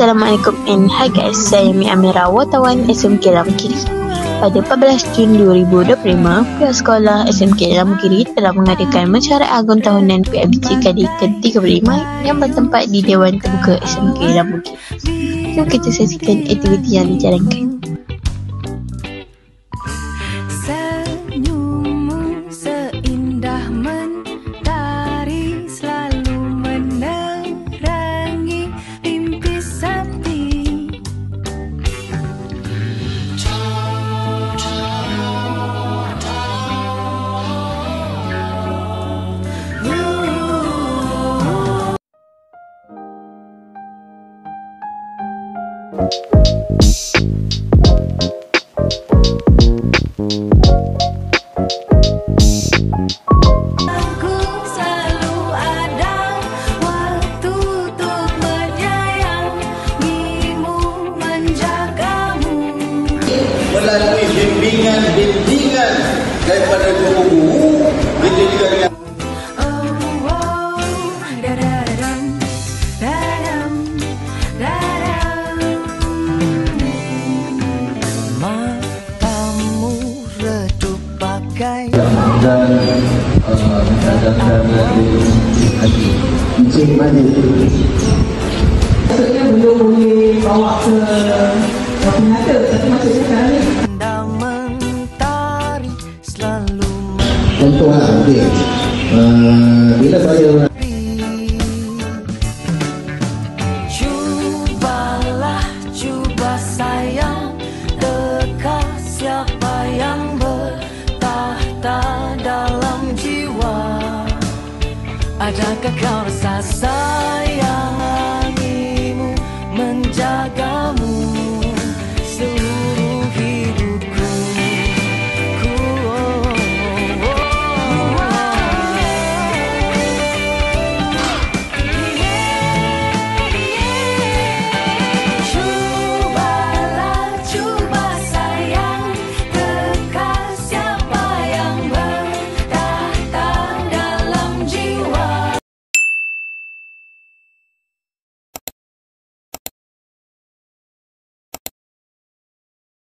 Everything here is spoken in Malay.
Assalamualaikum and hi guys, saya Mi Amira, wartawan SMK Lama Kiri. Pada 14 Jun 2025, pihak sekolah SMK Lama Kiri telah mengadakan mesyuarat agung tahunan PIBG kali ke-35 yang bertempat di Dewan Terbuka SMK Lama Kiri. Jom kita saksikan aktiviti yang dijalankan. Melalui bimbingan daripada guru-guru, kita juga dengan matamu redup pakai dan Encik Mandi. Maksudnya belum boleh bawa ke nyata, tapi maksudnya sekarang ni mentari selalu Contohlah nanti bila saya cuba sayang, teka siapa yang bertahta dalam jiwa. Adakah kau rasa sayang?